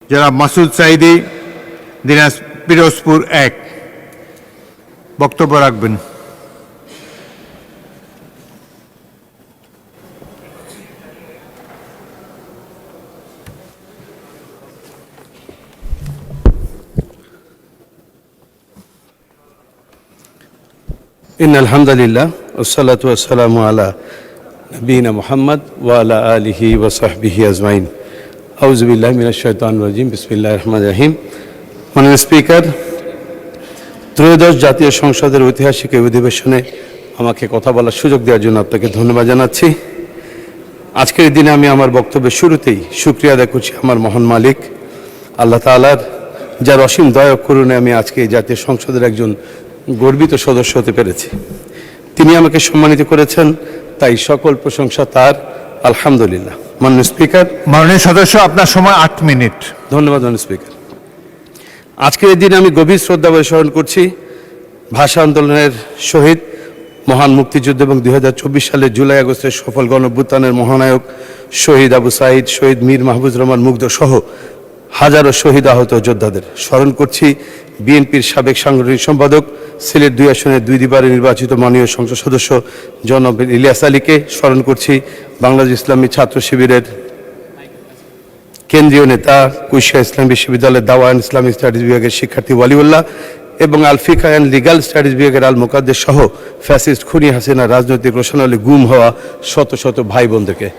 জনাব মাসুদ সাঈদী, পিরোজপুর 1, বক্তব্য রাখবেন। ইন্নাল হামদুলিল্লাহ ওয়াসসালাতু ওয়াসসালামু আলা নবিয়িনা মুহাম্মদ ওয়া আলা আলিহি ওয়া সাহবিহি আজমাইন। আউযু বিল্লাহি মিনাশ শাইতানির রাজিম। বিসমিল্লাহির রহমানির রহিম। মাননীয় স্পিকার, ত্রয়োদশ জাতীয় সংসদের ঐতিহাসিক এই অধিবেশনে আমাকে কথা বলার সুযোগ দেওয়ার জন্য আপনাকে ধন্যবাদ জানাচ্ছি। আজকের দিনে আমি আমার বক্তব্যের শুরুতেই শুকরিয়া আদায় করছি আমার মহান মালিক আল্লাহ তাআলার, যার অসীম দয়া ও করুণায় আমি আজকে এই জাতীয় সংসদের একজন গর্বিত সদস্য হতে পেরেছি। তিনি আমাকে সম্মানিত করেছেন, তাই সকল প্রশংসা তার। আলহামদুলিল্লাহ। মাননীয় স্পিকার, মাননীয় সদস্য, আপনার সময় 8 মিনিট। ধন্যবাদ মাননীয় স্পিকার। আজকের এই দিনে আমি গভীর শ্রদ্ধা স্মরণ করছি ভাষা আন্দোলনের শহীদ, মহান মুক্তিযুদ্ধ এবং 2024 সালের জুলাই আগস্টের সফল গণঅভ্যুত্থানের মহানায়ক শহীদ আবু সাঈদ, শহীদ মীর মাহফুজ রহমান মুগ্ধ সহ হাজারো শহীদ আহত যোদ্ধাদের স্মরণ করছি। বিএনপির সাবেক সাংগঠনিক সম্পাদক, সিলেট 2 আসনের 2 বারে নির্বাচিত মাননীয় সংসদ সদস্য জনাব ইলিয়াস আলীকে স্মরণ করছি। বাংলাদেশ ইসলামী ছাত্র শিবিরের কেন্দ্রীয় নেতা, কুষ্টিয়া ইসলাম বিশ্ববিদ্যালয়ের দাওয়ান ইসলামিক স্টাডিজ বিভাগের শিক্ষার্থী ওয়ালিউল্লাহ এবং আল ফিকহ অ্যান্ড লিগাল স্টাডিজ বিভাগের আল মুকাদ্দেস সহ ফ্যাসিস্ট খুনি হাসিনা রাজনৈতিক রোশনালী গুম হওয়া শত শত ভাই বোনদেরকে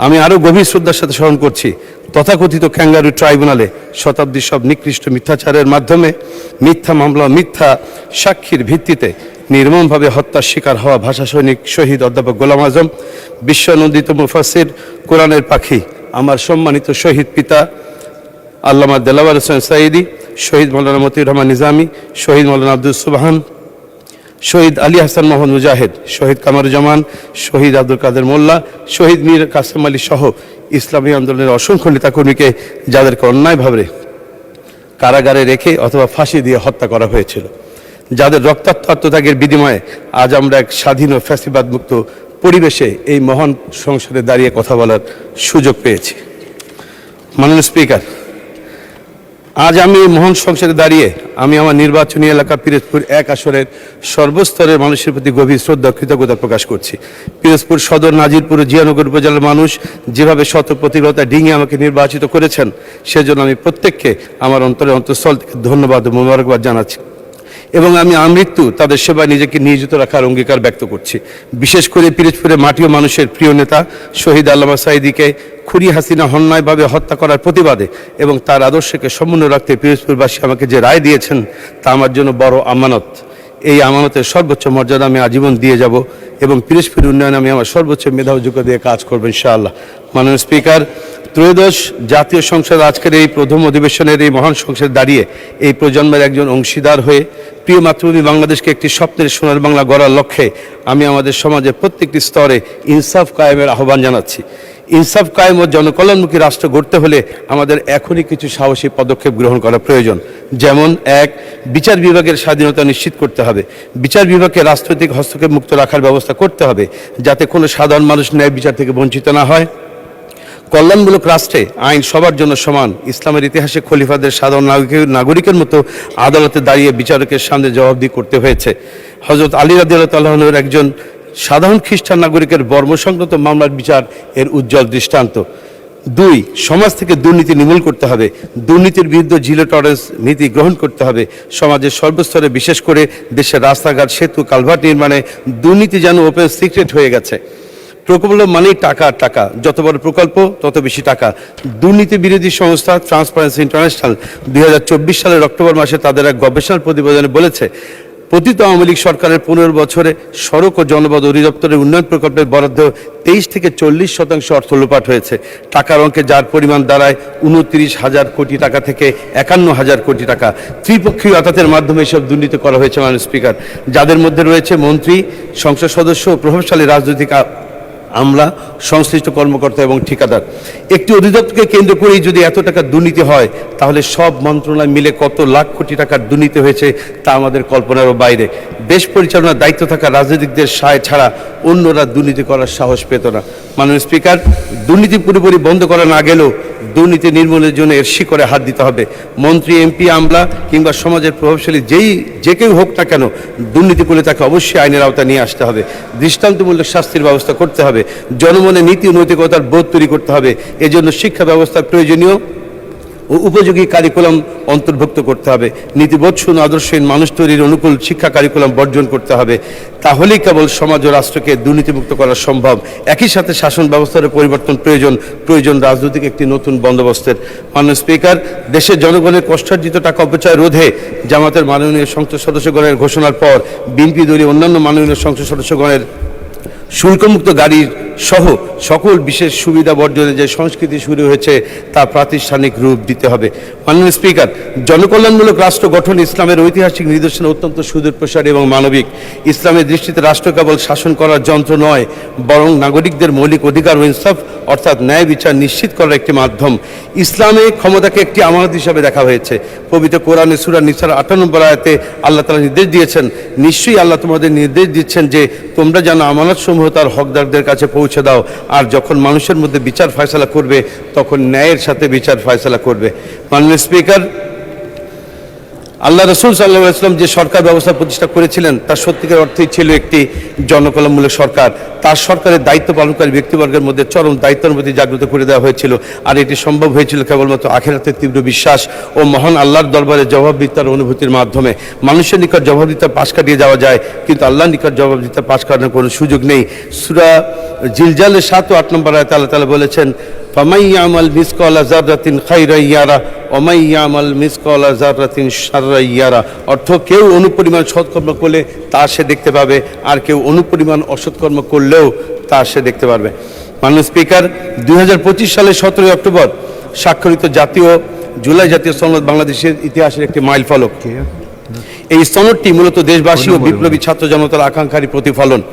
আমি আরও গভীর শ্রদ্ধার সাথে স্মরণ করছি। তথাকথিত ক্যাঙ্গারু ট্রাইব্যুনালে শতাব্দীর সব নিকৃষ্ট মিথ্যাচারের মাধ্যমে মিথ্যা মামলা, মিথ্যা সাক্ষীর ভিত্তিতে নির্মমভাবে হত্যার শিকার হওয়া ভাষা সৈনিক শহীদ অধ্যাপক গোলাম আজম, বিশ্বনন্দিত মুফাসসির, কোরআনের পাখি, আমার সম্মানিত শহীদ পিতা আল্লামা দেলাওয়ার হোসেন সাঈদী, শহীদ মৌলানা মতিউর রহমান নিজামী, শহীদ মৌলানা আব্দুল সুবহান, শহীদ আলী হাসান মোহাম্মদ মুজাহিদ, শহীদ কামারুজ্জামান, শহীদ আব্দুল কাদের মোল্লা, শহীদ মীর কাসেম আলী সহ ইসলামী আন্দোলনের অসংখ্য নেতাকর্মীকে যাদেরকে অন্যায়ভাবে কারাগারে রেখে অথবা ফাঁসি দিয়ে হত্যা করা হয়েছিল, যাদের রক্তাক্ত আত্মত্যাগের বিনিময়ে আজ আমরা এক স্বাধীন ও ফ্যাসিবাদ মুক্ত পরিবেশে এই মহান সংসদে দাঁড়িয়ে কথা বলার সুযোগ পেয়েছি। মাননীয় স্পিকার, আজ আমি এই মহান সংসদে দাঁড়িয়ে আমি আমার নির্বাচনী এলাকা পিরোজপুর 1 আসনের সর্বস্তরের মানুষের প্রতি গভীর শ্রদ্ধা কৃতজ্ঞতা প্রকাশ করছি। পিরোজপুর সদর, নাজিরপুর ও জিয়ানগর উপজেলার মানুষ যেভাবে শত প্রতিরতা ডিঙে আমাকে নির্বাচিত করেছেন, সেজন্য আমি প্রত্যেককে আমার অন্তঃস্থল থেকে ধন্যবাদ ও মোবারকবাদ জানাচ্ছি এবং আমি আমৃত্যু তাদের সেবায় নিজেকে নিয়োজিত রাখার অঙ্গীকার ব্যক্ত করছি। বিশেষ করে পিরোজপুরের মাটি ও মানুষের প্রিয় নেতা শহীদ আল্লামা সাঈদীকে খুনি হাসিনা অন্যায়ভাবে হত্যা করার প্রতিবাদে এবং তার আদর্শকে সমুন্নত রাখতে পিরোজপুরবাসী আমাকে যে রায় দিয়েছেন তা আমার জন্য বড় আমানত। এই আমানতের সর্বোচ্চ মর্যাদা আমি আজীবন দিয়ে যাব এবং পিরোজপুর উন্নয়নে আমি আমার সর্বোচ্চ মেধা ও যোগ্যতা দিয়ে কাজ করব ইনশাআল্লাহ। মাননীয় স্পিকার, ত্রয়োদশ জাতীয় সংসদ আজকের এই প্রথম অধিবেশনের এই মহান সংসদে দাঁড়িয়ে এই প্রজন্মের একজন অংশীদার হয়ে প্রিয় মাতৃভূমি বাংলাদেশকে একটি স্বপ্নের সোনার বাংলা গড়ার লক্ষ্যে আমি আমাদের সমাজের প্রত্যেকটি স্তরে ইনসাফ কায়েমের আহ্বান জানাচ্ছি। ইনসাফ কায়েম ও জনকল্যাণমুখী রাষ্ট্র গড়তে হলে আমাদের এখনই কিছু সাহসী পদক্ষেপ গ্রহণ করা প্রয়োজন। যেমন 1, বিচার বিভাগের স্বাধীনতা নিশ্চিত করতে হবে। বিচার বিভাগকে রাজনৈতিক হস্তক্ষেপ মুক্ত রাখার ব্যবস্থা করতে হবে যাতে কোনো সাধারণ মানুষ ন্যায় বিচার থেকে বঞ্চিত না হয়। কল্যাণমূলক রাষ্ট্রে আইন সবার জন্য সমান। ইসলামের ইতিহাসে খলিফাদের সাধারণ নাগরিকের মতো আদালতে দাঁড়িয়ে বিচারকের সামনে জবাবদিহি করতে হয়েছে। হযরত আলী রাদিয়াল্লাহু তাআলা আনহুর একজন সাধারণ খ্রিস্টান নাগরিকের বর্মসংক্রান্ত মামলার বিচার এর উজ্জ্বল দৃষ্টান্ত। 2, সমাজ থেকে দুর্নীতি নির্মূল করতে হবে। দুর্নীতির বিরুদ্ধে জিরো টলারেন্স নীতি গ্রহণ করতে হবে। সমাজের সর্বস্তরে, বিশেষ করে দেশের রাস্তাঘাট, সেতু, কালভার্ট নির্মাণে দুর্নীতি যেন ওপেন সিক্রেট হয়ে গেছে। প্রকল্প মানেই টাকা, টাকা, যত বড় প্রকল্প তত বেশি টাকা। দুর্নীতি বিরোধী সংস্থা ট্রান্সপারেন্সি ইন্টারন্যাশনাল 2024 সালের অক্টোবর মাসে তাদের এক গবেষণার প্রতিবেদনে বলেছে, পতিত আওয়ামী লীগ সরকারের 15 বছরে সড়ক ও জনপদ অধিদপ্তরের উন্নয়ন প্রকল্পের বরাদ্দ 23 থেকে 40% অর্থ লোপাট হয়েছে। টাকার অঙ্কে যার পরিমাণ দাঁড়ায় 29,000 কোটি টাকা থেকে 51,000 কোটি টাকা। ত্রিপক্ষীয় আদালতের মাধ্যমে এসব দুর্নীতি করা হয়েছে মাননীয় স্পিকার, যাদের মধ্যে রয়েছে মন্ত্রী, সংসদ সদস্য ও প্রভাবশালী রাজনৈতিক আমলা, সংশ্লিষ্ট কর্মকর্তা এবং ঠিকাদার। একটি অধিদপ্তরকে কেন্দ্র করেই যদি এত টাকা দুর্নীতি হয়, তাহলে সব মন্ত্রণালয় মিলে কত লাখ কোটি টাকার দুর্নীতি হয়েছে তা আমাদের কল্পনারও বাইরে। দেশ পরিচালনার দায়িত্ব থাকা রাজনীতিকদের সায় ছাড়া অন্যরা দুর্নীতি করার সাহস পেত না। মাননীয় স্পিকার, দুর্নীতি পুরোপুরি বন্ধ করা না গেলেও দুর্নীতি নির্মূলের জন্য এর শিকড়ে হাত দিতে হবে। মন্ত্রী, এমপি, আমলা কিংবা সমাজের প্রভাবশালী যে কেউ হোক না কেন, দুর্নীতি করলে তাকে অবশ্যই আইনের আওতায় নিয়ে আসতে হবে। দৃষ্টান্তমূলক শাস্তির ব্যবস্থা করতে হবে। জনমনে নীতি ও নৈতিকতার বোধ তৈরি করতে হবে। এজন্য শিক্ষা ব্যবস্থার প্রয়োজনীয় ও উপযোগী কারিকুলাম অন্তর্ভুক্ত করতে হবে। নীতিবোধশূন্য আদর্শহীন মানুষ তৈরির অনুকূল শিক্ষা কারিকুলাম বর্জন করতে হবে। তাহলেই কেবল সমাজ ও রাষ্ট্রকে দুর্নীতিমুক্ত করা সম্ভব। একই সাথে শাসন ব্যবস্থার পরিবর্তন প্রয়োজন রাজনৈতিক একটি নতুন বন্দোবস্তের। মাননীয় স্পিকার, দেশের জনগণের কষ্টার্জিত টাকা অপচয় রোধে জামাতের মাননীয় সংসদ সদস্যগণের ঘোষণার পর বিএনপি দলীয় অন্যান্য মাননীয় সংসদ সদস্যগণের শুল্কমুক্ত গাড়ির সহ সকল বিশেষ সুবিধা বর্জনে যে সংস্কৃতি শুরু হয়েছে তা প্রাতিষ্ঠানিক রূপ দিতে হবে। মাননীয় স্পিকার, জনকল্যাণমূলক রাষ্ট্র গঠন ইসলামের ঐতিহাসিক নিদর্শন অত্যন্ত সুদূরপ্রসারী এবং মানবিক। ইসলামের দৃষ্টিতে রাষ্ট্র কেবল শাসন করার যন্ত্র নয়, বরং নাগরিকদের মৌলিক অধিকার ও ইনসাফ অর্থাৎ ন্যায় বিচার নিশ্চিত করার একটি মাধ্যম। ইসলামে ক্ষমতাকে একটি আমানত হিসাবে দেখা হয়েছে। পবিত্র কোরআনে সূরা নিসার 58 নম্বর আয়াতে আল্লাহ তাআলা নির্দেশ দিয়েছেন, নিশ্চয়ই আল্লাহ তোমাদের নির্দেশ দিচ্ছেন যে তোমরা যেন আমানতসমূহ তার হকদারদের কাছে পৌঁছে দাও, আর যখন মানুষের মধ্যে বিচার ফয়সালা করবে তখন ন্যায়ের সাথে বিচার ফয়সালা করবে। মাননীয় স্পিকার, আল্লাহ রসুল সাল্লাল্লাহু আলাইহি ওয়াসাল্লাম যে সরকার ব্যবস্থা প্রতিষ্ঠা করেছিলেন তা সত্যিকার অর্থেই ছিল একটি জনকল্যাণমূলক সরকার। তার সরকারের দায়িত্ব পালনকারী ব্যক্তিবর্গের মধ্যে চরম দায়িত্বের প্রতি জাগ্রত করে দেওয়া হয়েছিল। আর এটি সম্ভব হয়েছিল কেবলমাত্র আখিরাতের তীব্র বিশ্বাস ও মহান আল্লাহর দরবারে জবাবদিহিতার অনুভূতির মাধ্যমে। মানুষের নিকট জবাবদিহিতার পাশ কাটিয়ে যাওয়া যায়, কিন্তু আল্লাহর নিকট জবাবদিহিতার পাশ কাটানোর কোনো সুযোগ নেই। সূরা জিলজালের 7 ও 8 নম্বর আয়াতে আল্লাহ তাআলা বলেছেন, ফামান ইয়ামাল মিসকালা যাররাতিন খায়রান ইয়ারা ওয়া মান ইয়ামাল মিসকালা যাররাতিন শাররান ইয়ারা। অর্থ, কেউ অনুপরিমাণ সৎকর্ম করলে তা সে দেখতে পাবে, আর কেউ অনুপরিমাণ অসৎকর্ম করলেও তা সে দেখতে পারবে। মাননীয় স্পিকার, 2025 সালের 17 অক্টোবর স্বাক্ষরিত জুলাই জাতীয় সনদ বাংলাদেশের ইতিহাসের একটি মাইল ফলক। এই সনদটি মূলত দেশবাসী ও বিপ্লবী ছাত্র জনতার আকাঙ্ক্ষারই প্রতিফলন।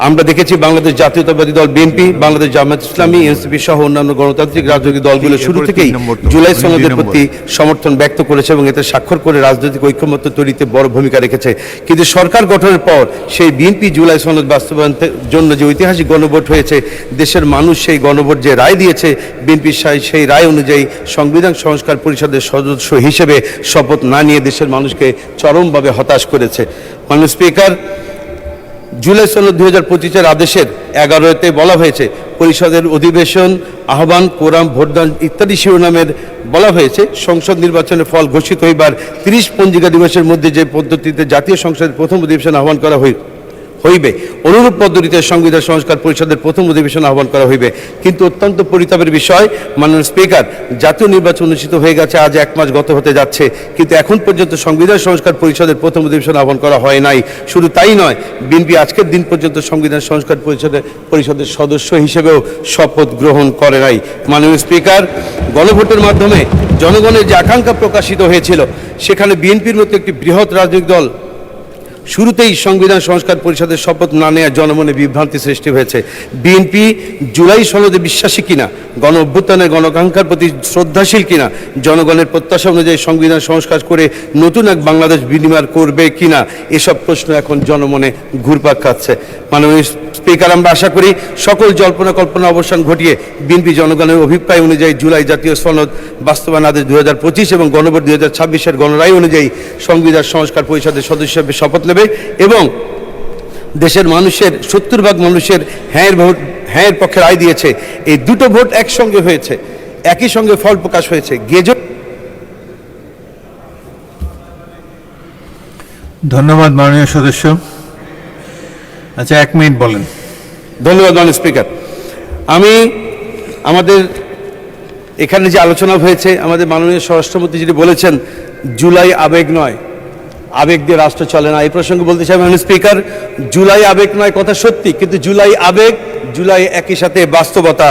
আমরা দেখেছি বাংলাদেশ জাতীয়তাবাদী দল বিএনপি, বাংলাদেশ জামায়াত ইসলামী, এনসিপি সহ অন্যান্য গণতান্ত্রিক রাজনৈতিক দলগুলো শুরু থেকেই জুলাই সনদের প্রতি সমর্থন ব্যক্ত করেছে এবং এতে স্বাক্ষর করে রাজনৈতিক ঐক্যমত্য তৈরিতে বড় ভূমিকা রেখেছে। কিন্তু সরকার গঠনের পর সেই বিএনপি জুলাই সনদ বাস্তবায়নের জন্য যে ঐতিহাসিক গণভোট হয়েছে, দেশের মানুষ সেই গণভোট যে রায় দিয়েছে, বিএনপি সেই রায় অনুযায়ী সংবিধান সংস্কার পরিষদের সদস্য হিসেবে শপথ না নিয়ে দেশের মানুষকে চরমভাবে হতাশ করেছে। মাননীয় স্পিকার, জুলাই সনদ 2025-এর আদেশের 11-তে বলা হয়েছে, পরিষদের অধিবেশন আহ্বান, কোরাম, ভোটদান ইত্যাদি শিরোনামের বলা হয়েছে, সংসদ নির্বাচনের ফল ঘোষিত হইবার 30 পঞ্জিকা দিবসের মধ্যে যে পদ্ধতিতে জাতীয় সংসদের প্রথম অধিবেশন আহ্বান করা হইবে, অনুরূপ পদ্ধতিতে সংবিধান সংস্কার পরিষদের প্রথম অধিবেশন আহ্বান করা হইবে। কিন্তু অত্যন্ত পরিতাপের বিষয়, মাননীয় স্পিকার, জাতীয় নির্বাচন অনুষ্ঠিত হয়ে গেছে, আজ 1 মাস গত হতে যাচ্ছে, কিন্তু এখন পর্যন্ত সংবিধান সংস্কার পরিষদের প্রথম অধিবেশন আহ্বান করা হয় নাই। শুধু তাই নয়, বিএনপি আজকের দিন পর্যন্ত সংবিধান সংস্কার পরিষদের সদস্য হিসেবেও শপথ গ্রহণ করে নাই। মাননীয় স্পিকার, গণভোটের মাধ্যমে জনগণের যে আকাঙ্ক্ষা প্রকাশিত হয়েছিল, সেখানে বিএনপির মতো একটি বৃহৎ রাজনৈতিক দল শুরুতেই সংবিধান সংস্কার পরিষদের শপথ না নেওয়ার জনমনে বিভ্রান্তি সৃষ্টি হয়েছে। বিএনপি জুলাই সনদে বিশ্বাসী কিনা, গণ অভ্যুত্থানের গণাকাঙ্ক্ষার প্রতি শ্রদ্ধাশীল কিনা, জনগণের প্রত্যাশা অনুযায়ী সংবিধান সংস্কার করে নতুন এক বাংলাদেশ বিনির্মাণ করবে কিনা, এসব প্রশ্ন এখন জনমনে ঘুরপাক খাচ্ছে। মাননীয় স্পিকার, আমরা আশা করি সকল জল্পনা কল্পনা অবসান ঘটিয়ে বিএনপি জনগণের অভিপ্রায় অনুযায়ী জুলাই জাতীয় সনদ বাস্তবায়ন আদেশ 2025 এবং গণভোট 2026-এর গণরায় অনুযায়ী সংবিধান সংস্কার পরিষদের সদস্য হিসেবে শপথ নেবে এবং দেশের মানুষের 70% মানুষের হ্যাঁয়ের পক্ষে রায় দিয়েছে। এই দুটো ভোট একসঙ্গে হয়েছে, একই সঙ্গে ফল প্রকাশ হয়েছে। ধন্যবাদ মাননীয় সদস্য। আচ্ছা, 1 মিনিট বলেন। ধন্যবাদ মাননীয় স্পিকার। আমাদের এখানে যে আলোচনা হয়েছে, আমাদের মাননীয় স্বরাষ্ট্রমন্ত্রী যেটি বলেছেন, জুলাই আবেগ নয়, আবেগ দিয়ে রাষ্ট্র চলে না। এই প্রসঙ্গে বলতে চাই মাননীয় স্পিকার, জুলাই আবেগ নয় কথা সত্যি, কিন্তু জুলাই আবেগ, জুলাই একই সাথে বাস্তবতা।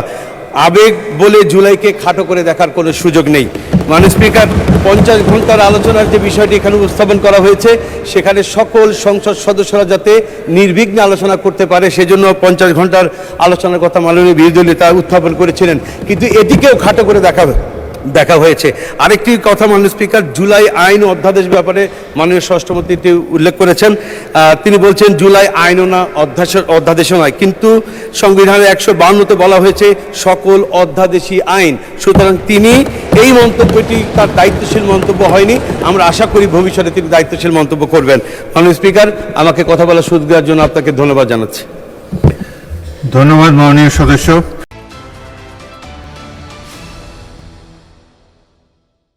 আবেগ বলে জুলাইকে খাটো করে দেখার কোনো সুযোগ নেই। মাননীয় স্পিকার, 50 ঘন্টার আলোচনার যে বিষয়টি এখানে উপস্থাপন করা হয়েছে, সেখানে সকল সংসদ সদস্যরা যাতে নির্বিঘ্নে আলোচনা করতে পারে, সেজন্য 50 ঘন্টার আলোচনার কথা মাননীয় বিরোধী দল নেতা উত্থাপন করেছিলেন। কিন্তু এটিকেও খাটো করে দেখা দেখা হয়েছে। আরেকটি কথা মাননীয় স্পিকার, জুলাই আইন ও অধ্যাদেশ ব্যাপারে মাননীয় স্বরাষ্ট্রমন্ত্রী উল্লেখ করেছেন। তিনি বলছেন জুলাই আইনও না অধ্যাদেশও নয়, কিন্তু সংবিধানের 152তে বলা হয়েছে সকল অধ্যাদেশী আইন। সুতরাং তিনি এই মন্তব্যটি তার দায়িত্বশীল মন্তব্য হয়নি। আমরা আশা করি ভবিষ্যতে তিনি দায়িত্বশীল মন্তব্য করবেন। মাননীয় স্পিকার, আমাকে কথা বলার সুযোগ দেওয়ার জন্য আপনাকে ধন্যবাদ জানাচ্ছি। ধন্যবাদ মাননীয় সদস্য।